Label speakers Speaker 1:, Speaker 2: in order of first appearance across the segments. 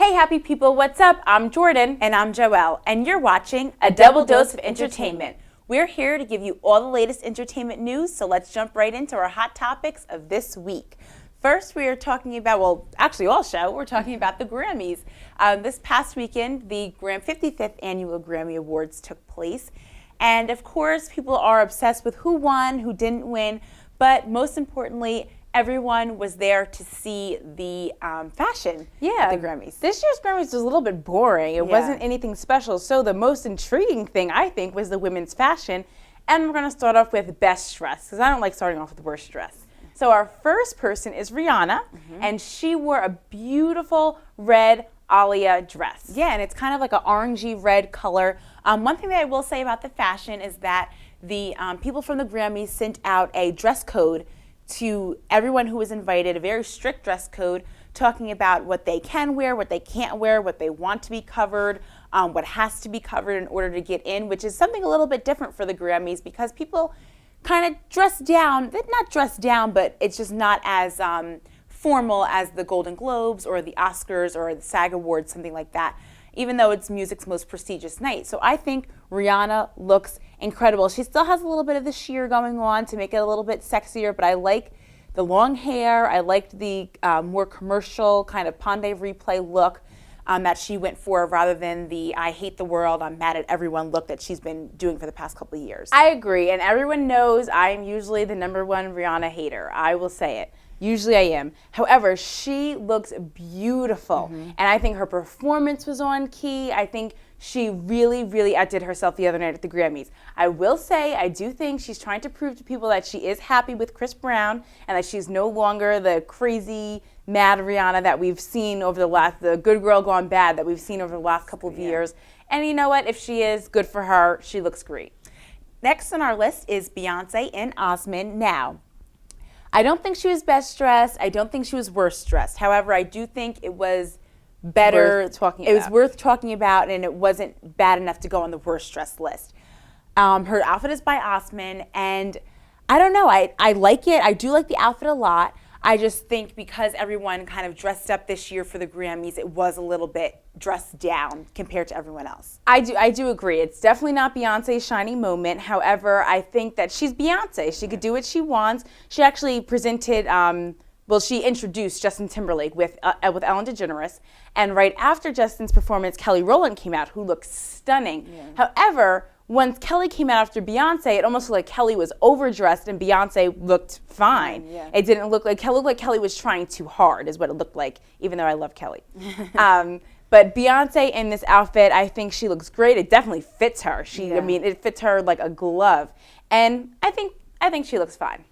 Speaker 1: Hey happy people, what's up? I'm Jordan.
Speaker 2: And I'm Joelle,
Speaker 1: and you're watching A Double Dose of Entertainment. We're here to give you all the latest entertainment news, so let's jump right into our hot topics of this week. First, we are talking about, we're talking about the Grammys. This past weekend, the 55th Annual Grammy Awards took place. And of course, people are obsessed with who won, who didn't win, but most importantly, everyone was there to see the fashion at the Grammys.
Speaker 2: This year's Grammys was a little bit boring. It wasn't anything special. So the most intriguing thing, I think, was the women's fashion. And we're going to start off with best dress, because I don't like starting off with worst dress. So our first person is Rihanna, and she wore a beautiful red Alia dress.
Speaker 1: Yeah, and it's kind of like an orangey red color. One thing that I will say about the fashion is that the people from the Grammys sent out a dress code to everyone who was invited, a very strict dress code talking about what they can wear, what they can't wear, what they want to be covered, what has to be covered in order to get in, which is something a little bit different for the Grammys because people kind of dress down, not dress down, but it's just not as formal as the Golden Globes or the Oscars or the SAG Awards, something like that, even though it's music's most prestigious night. So I think Rihanna looks incredible. She still has a little bit of the sheer going on to make it a little bit sexier, but I like the long hair. I liked the more commercial kind of Ponde replay look that she went for rather than the I hate the world, I'm mad at everyone look that she's been doing for the past couple of years.
Speaker 2: I agree, and everyone knows I'm usually the #1 Rihanna hater. I will say it. Usually I am. However, she looks beautiful, and I think her performance was on key. I think she really, really outdid herself the other night at the Grammys. I will say, I do think she's trying to prove to people that she is happy with Chris Brown and that she's no longer the crazy, mad Rihanna that we've seen over the good girl gone bad that we've seen over the last couple of years. And you know what? If she is, good for her. She looks great.
Speaker 1: Next on our list is Beyonce and Osmond. Now, I don't think she was best dressed. I don't think she was worst dressed. However, I do think it was better. It was worth talking about, and it wasn't bad enough to go on the worst dressed list. Her outfit is by Osmond, and I don't know. I like it. I do like the outfit a lot. I just think because everyone kind of dressed up this year for the Grammys, it was a little bit dressed down compared to everyone else.
Speaker 2: I do agree. It's definitely not Beyonce's shining moment. However, I think that she's Beyonce. She could do what she wants. She actually presented, she introduced Justin Timberlake with Ellen DeGeneres. And right after Justin's performance, Kelly Rowland came out, who looked stunning. Yeah. However, once Kelly came out after Beyonce, it almost looked like Kelly was overdressed and Beyonce looked fine. Yeah. It didn't look like Kelly was trying too hard is what it looked like, even though I love Kelly. But Beyonce in this outfit, I think she looks great. It definitely fits her. It fits her like a glove. And I think she looks fine.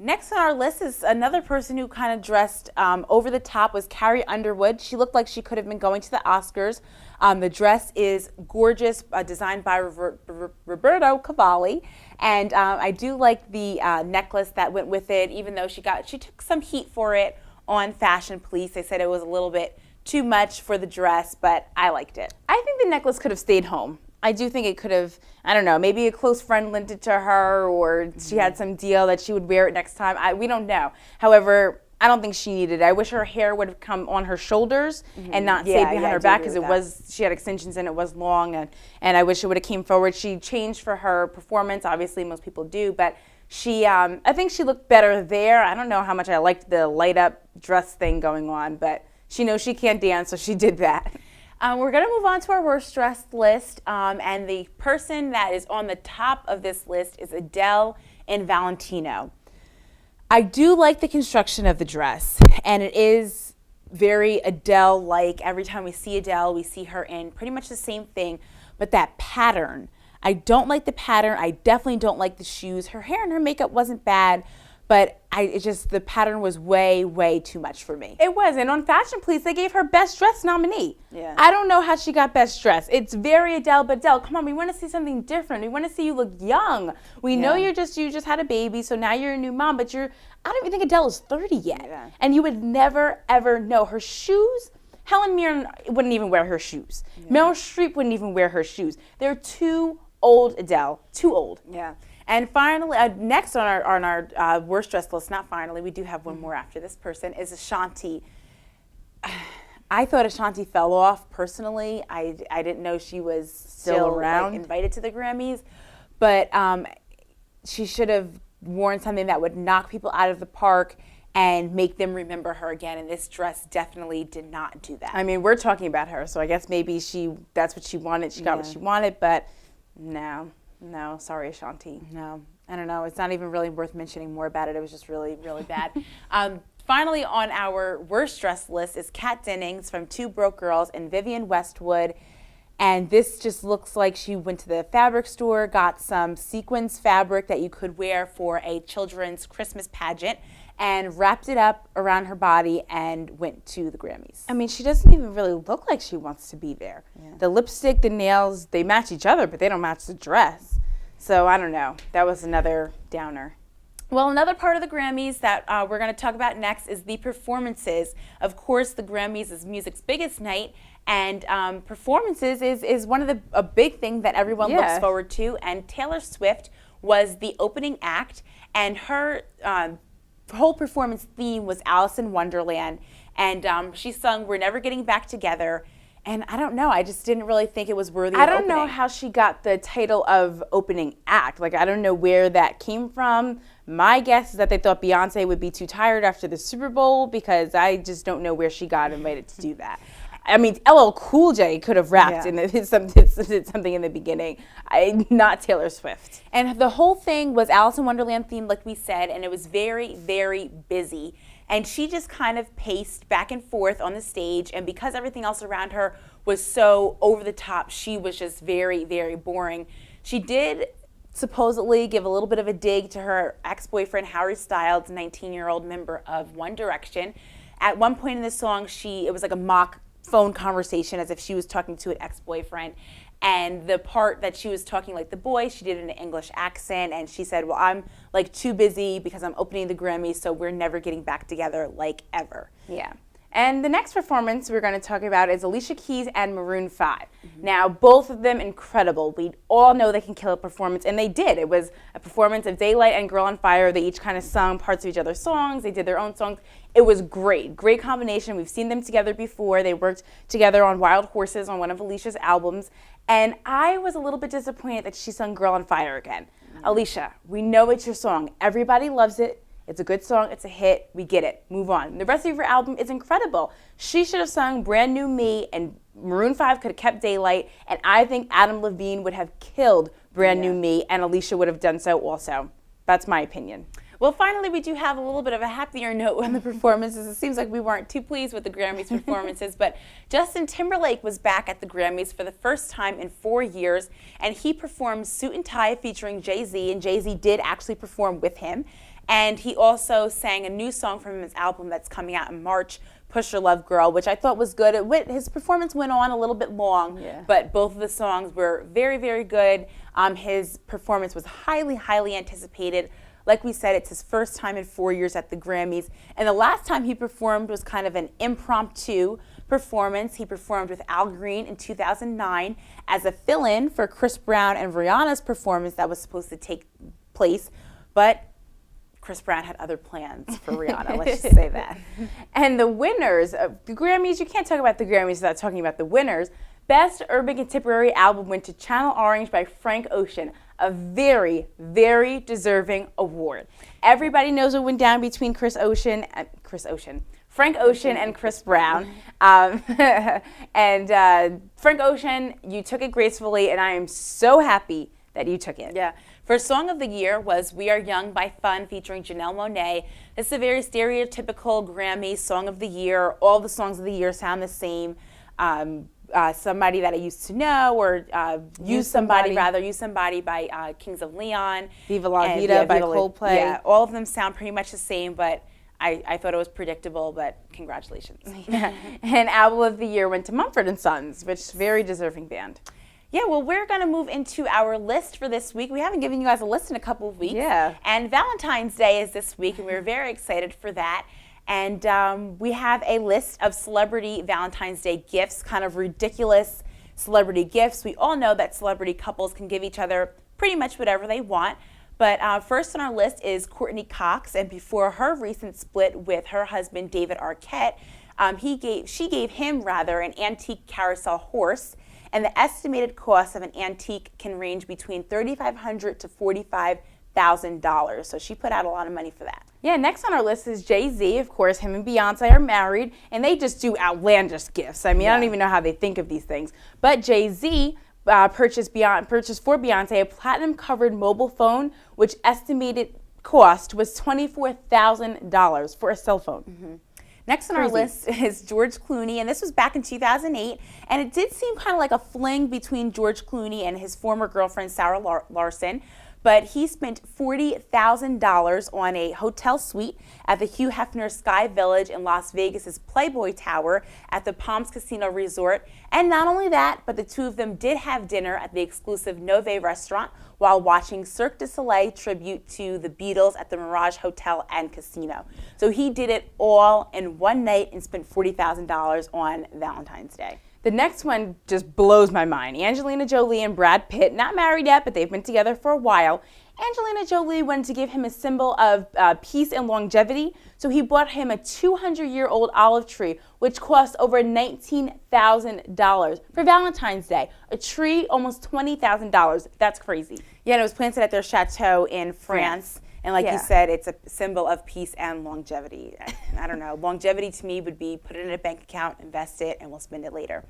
Speaker 1: Next on our list is another person who kind of dressed over the top was Carrie Underwood. She looked like she could have been going to the Oscars. The dress is gorgeous, designed by Roberto Cavalli. And I do like the necklace that went with it, even though she took some heat for it on Fashion Police. They said it was a little bit too much for the dress, but I liked it.
Speaker 2: I think the necklace could have stayed home. I do think it could have, I don't know, maybe a close friend lent it to her or she had some deal that she would wear it next time. We don't know. However, I don't think she needed it. I wish her hair would have come on her shoulders and not stayed behind her back because she had extensions and it was long and I wish it would have came forward. She changed for her performance. Obviously, most people do, but I think she looked better there. I don't know how much I liked the light up dress thing going on, but she knows she can't dance, so she did that.
Speaker 1: We're going to move on to our worst dressed list, and the person that is on the top of this list is Adele in Valentino. I do like the construction of the dress, and it is very Adele-like. Every time we see Adele, we see her in pretty much the same thing, but that pattern, I don't like the pattern. I definitely don't like the shoes. Her hair and her makeup wasn't bad, but the pattern was way, way too much for me.
Speaker 2: It was, and on Fashion Police, they gave her Best Dressed nominee.
Speaker 1: Yeah.
Speaker 2: I don't know how she got Best Dressed. It's very Adele, but Adele, come on, we want to see something different. We want to see you look young. We know you just had a baby, so now you're a new mom, but I don't even think Adele is 30 yet. Yeah. And you would never, ever know. Her shoes, Helen Mirren wouldn't even wear her shoes. Yeah. Meryl Streep wouldn't even wear her shoes. They're too old, Adele, too old.
Speaker 1: Yeah. And finally, next on our worst dressed list, not finally, we do have one more after this person, is Ashanti. I thought Ashanti fell off personally. I didn't know she was still
Speaker 2: around,
Speaker 1: like, invited to the Grammys, but she should have worn something that would knock people out of the park and make them remember her again. And this dress definitely did not do that.
Speaker 2: I mean, we're talking about her, so I guess maybe that's what she wanted. She got what she wanted, but no, sorry, Ashanti.
Speaker 1: No, I don't know. It's not even really worth mentioning more about it. It was just really, really bad. Finally, on our worst dress list is Kat Dennings from Two Broke Girls and Vivienne Westwood. And this just looks like she went to the fabric store, got some sequins fabric that you could wear for a children's Christmas pageant, and wrapped it up around her body and went to the Grammys.
Speaker 2: I mean, she doesn't even really look like she wants to be there. Yeah. The lipstick, the nails, they match each other, but they don't match the dress. So I don't know. That was another downer.
Speaker 1: Well, another part of the Grammys that we're going to talk about next is the performances. Of course, the Grammys is music's biggest night, and performances is one of a big thing that everyone looks forward to. And Taylor Swift was the opening act, and her whole performance theme was Alice in Wonderland, and she sung "We're Never Getting Back Together." And I don't know, I just didn't really think it was worthy of opening.
Speaker 2: I don't know how she got the title of opening act. Like, I don't know where that came from. My guess is that they thought Beyonce would be too tired after the Super Bowl, because I just don't know where she got invited to do that. I mean, LL Cool J could have rapped and did something in the beginning, not Taylor Swift.
Speaker 1: And the whole thing was Alice in Wonderland themed, like we said, and it was very, very busy. And she just kind of paced back and forth on the stage, and because everything else around her was so over the top, she was just very, very boring. She did supposedly give a little bit of a dig to her ex-boyfriend Harry Styles, 19-year-old member of One Direction. At one point in the song, it was like a mock phone conversation, as if she was talking to an ex-boyfriend. And the part that she was talking like the boy, she did it in an English accent, and she said, well, I'm like too busy because I'm opening the Grammys, so we're never getting back together like ever.
Speaker 2: Yeah. And the next performance we're going to talk about is Alicia Keys and Maroon 5. Mm-hmm. Now, both of them incredible. We all know they can kill a performance, and they did. It was a performance of Daylight and Girl on Fire. They each kind of sung parts of each other's songs. They did their own songs. It was great. Great combination. We've seen them together before. They worked together on Wild Horses on one of Alicia's albums. And I was a little bit disappointed that she sung Girl on Fire again. Mm-hmm. Alicia, we know it's your song. Everybody loves it. It's a good song. It's a hit. We get it. Move on. The rest of her album is incredible. She should have sung Brand New Me, and Maroon 5 could have kept Daylight, and I think Adam Levine would have killed Brand New Me, and Alicia would have done so also. That's my opinion.
Speaker 1: Well, finally, we do have a little bit of a happier note on the performances. It seems like we weren't too pleased with the Grammys performances, but Justin Timberlake was back at the Grammys for the first time in 4 years, and he performed Suit and Tie featuring Jay-Z, and Jay-Z did actually perform with him. And he also sang a new song from his album that's coming out in March, Push Your Love Girl, which I thought was good. His performance went on a little bit long, but both of the songs were very, very good. His performance was highly, highly anticipated. Like we said, it's his first time in 4 years at the Grammys. And the last time he performed was kind of an impromptu performance. He performed with Al Green in 2009 as a fill-in for Chris Brown and Rihanna's performance that was supposed to take place. But Chris Brown had other plans for Rihanna, let's just say that.
Speaker 2: And the winners of the Grammys, you can't talk about the Grammys without talking about the winners. Best Urban Contemporary Album went to Channel Orange by Frank Ocean, a very, very deserving award. Everybody knows what went down between Frank Ocean and Chris Brown. Frank Ocean, you took it gracefully, and I am so happy that you took it.
Speaker 1: Yeah. First song of the year was We Are Young by Fun featuring Janelle Monáe. This is a very stereotypical Grammy song of the year. All the songs of the year sound the same. Somebody That I Used to Know, or Use Somebody by Kings of Leon.
Speaker 2: Viva La Vida by Coldplay.
Speaker 1: Yeah, all of them sound pretty much the same, but I thought it was predictable, but congratulations.
Speaker 2: And Album of the Year went to Mumford & Sons, which is a very deserving band.
Speaker 1: Yeah, well, we're going to move into our list for this week. We haven't given you guys a list in a couple of weeks.
Speaker 2: Yeah.
Speaker 1: And Valentine's Day is this week, and we're very excited for that. And we have a list of celebrity Valentine's Day gifts, kind of ridiculous celebrity gifts. We all know that celebrity couples can give each other pretty much whatever they want. But first on our list is Courtney Cox. And before her recent split with her husband, David Arquette, She gave him an antique carousel horse, and the estimated cost of an antique can range between $3,500 to $45,000. So she put out a lot of money for that.
Speaker 2: Yeah, next on our list is Jay-Z. Of course, him and Beyonce are married, and they just do outlandish gifts. I mean, I don't even know how they think of these things. But Jay-Z purchased for Beyonce a platinum-covered mobile phone, which estimated cost was $24,000 for a cell phone.
Speaker 1: Mm-hmm. Next on our list is George Clooney, and this was back in 2008, and it did seem kind of like a fling between George Clooney and his former girlfriend, Sarah Larson. But he spent $40,000 on a hotel suite at the Hugh Hefner Sky Village in Las Vegas's Playboy Tower at the Palms Casino Resort. And not only that, but the two of them did have dinner at the exclusive Nove restaurant while watching Cirque du Soleil tribute to the Beatles at the Mirage Hotel and Casino. So he did it all in one night and spent $40,000 on Valentine's Day.
Speaker 2: The next one just blows my mind. Angelina Jolie and Brad Pitt, not married yet, but they've been together for a while. Angelina Jolie wanted to give him a symbol of peace and longevity, so he bought him a 200-year-old olive tree, which cost over $19,000 for Valentine's Day. A tree, almost $20,000. That's crazy.
Speaker 1: Yeah, and it was planted at their chateau in France. And like you said, it's a symbol of peace and longevity. I don't know. Longevity to me would be put it in a bank account, invest it, and we'll spend it later.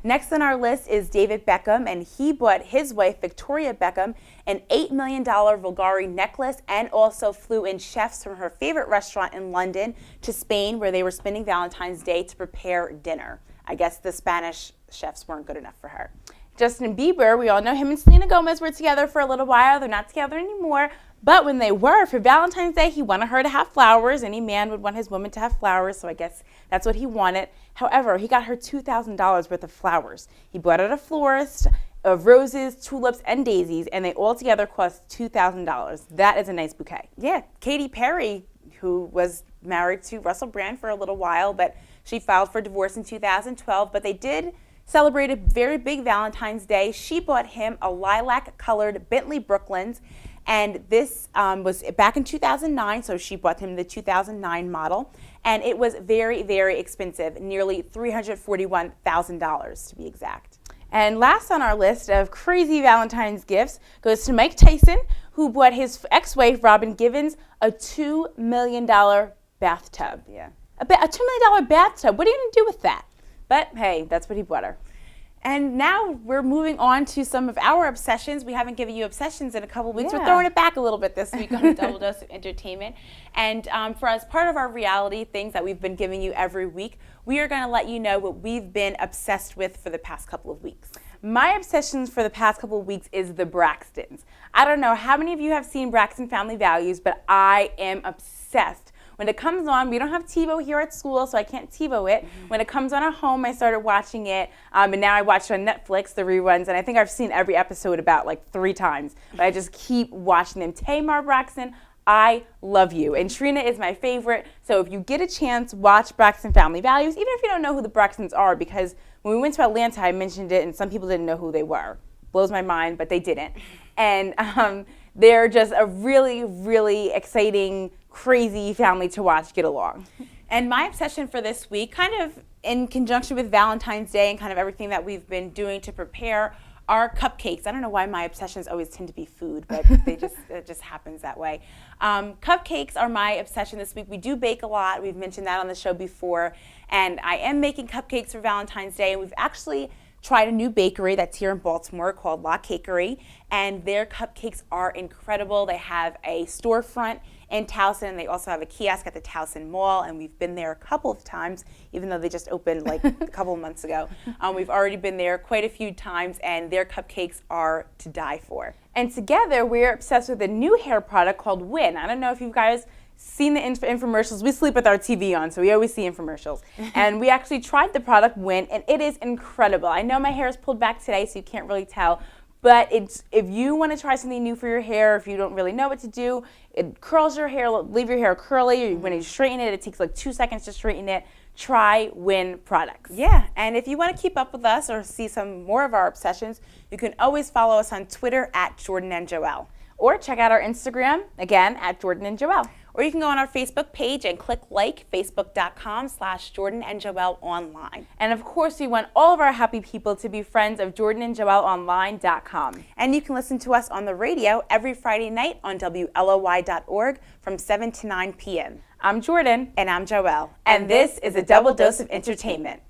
Speaker 1: Next on our list is David Beckham, and he bought his wife, Victoria Beckham, an $8 million Bulgari necklace and also flew in chefs from her favorite restaurant in London to Spain, where they were spending Valentine's Day to prepare dinner. I guess the Spanish chefs weren't good enough for her.
Speaker 2: Justin Bieber, we all know him and Selena Gomez were together for a little while. They're not together anymore. But when they were, for Valentine's Day, he wanted her to have flowers. Any man would want his woman to have flowers, so I guess that's what he wanted. However, he got her $2,000 worth of flowers. He bought at a florist of roses, tulips, and daisies, and they all together cost $2,000. That is a nice bouquet.
Speaker 1: Yeah, Katy Perry, who was married to Russell Brand for a little while, but she filed for divorce in 2012, but they did celebrate a very big Valentine's Day. She bought him a lilac-colored Bentley Brooklyns, and this was back in 2009, so she bought him the 2009 model, and it was very, very expensive, nearly $341,000 to be exact.
Speaker 2: And last on our list of crazy Valentine's gifts goes to Mike Tyson, who bought his ex-wife, Robin Givens, a $2 million bathtub.
Speaker 1: Yeah.
Speaker 2: A $2 million bathtub. What are you going to do with that? But hey, that's what he bought her.
Speaker 1: And now we're moving on to some of our obsessions. We haven't given you obsessions in a couple of weeks.
Speaker 2: Yeah.
Speaker 1: We're throwing it back a little bit this week on a Double Dose of Entertainment. And for as part of our reality things that we've been giving you every week, we are going to let you know what we've been obsessed with for the past couple of weeks.
Speaker 2: My obsessions for the past couple of weeks is the Braxtons. I don't know how many of you have seen Braxton Family Values, but I am obsessed. When it comes on, we don't have TiVo here at school, so I can't TiVo it. Mm-hmm. When it comes on at home, I started watching it, and now I watch it on Netflix, the reruns, and I think I've seen every episode about like 3 times. But I just keep watching them. Tamar Braxton, I love you. And Trina is my favorite. So if you get a chance, watch Braxton Family Values, even if you don't know who the Braxtons are, because when we went to Atlanta, I mentioned it, and some people didn't know who they were. Blows my mind, but they didn't. And they're just a really, really exciting, crazy family to watch get along.
Speaker 1: And my obsession for this week, kind of in conjunction with Valentine's Day and kind of everything that we've been doing to prepare, are cupcakes. I don't know why my obsessions always tend to be food, but it just happens that way. Cupcakes are my obsession this week. We do bake a lot. We've mentioned that on the show before. And I am making cupcakes for Valentine's Day, and we've actually tried a new bakery that's here in Baltimore called La Cakery, and their cupcakes are incredible. They have a storefront in Towson, and they also have a kiosk at the Towson Mall, and we've been there a couple of times, even though they just opened like a couple of months ago. We've already been there quite a few times, and their cupcakes are to die for.
Speaker 2: And together, we're obsessed with a new hair product called Win. I don't know if you guys seen the infomercials. We sleep with our TV on, so we always see infomercials. And we actually tried the product Win, and it is incredible. I know my hair is pulled back today, so you can't really tell. But if you want to try something new for your hair, if you don't really know what to do, it curls your hair, leave your hair curly. When you straighten it, it takes like 2 seconds to straighten it. Try Win products.
Speaker 1: Yeah, and if you want to keep up with us or see some more of our obsessions, you can always follow us on Twitter at Jordan and Joelle.
Speaker 2: Or check out our Instagram, again, at Jordan and Joelle.
Speaker 1: Or you can go on our Facebook page and click like, facebook.com/JordanandJoelleOnline.
Speaker 2: And of course, we want all of our happy people to be friends of JordanandJoelleOnline.com.
Speaker 1: And you can listen to us on the radio every Friday night on WLOY.org from 7 to 9 p.m.
Speaker 2: I'm Jordan.
Speaker 1: And I'm Joelle.
Speaker 2: And this is a double dose of entertainment.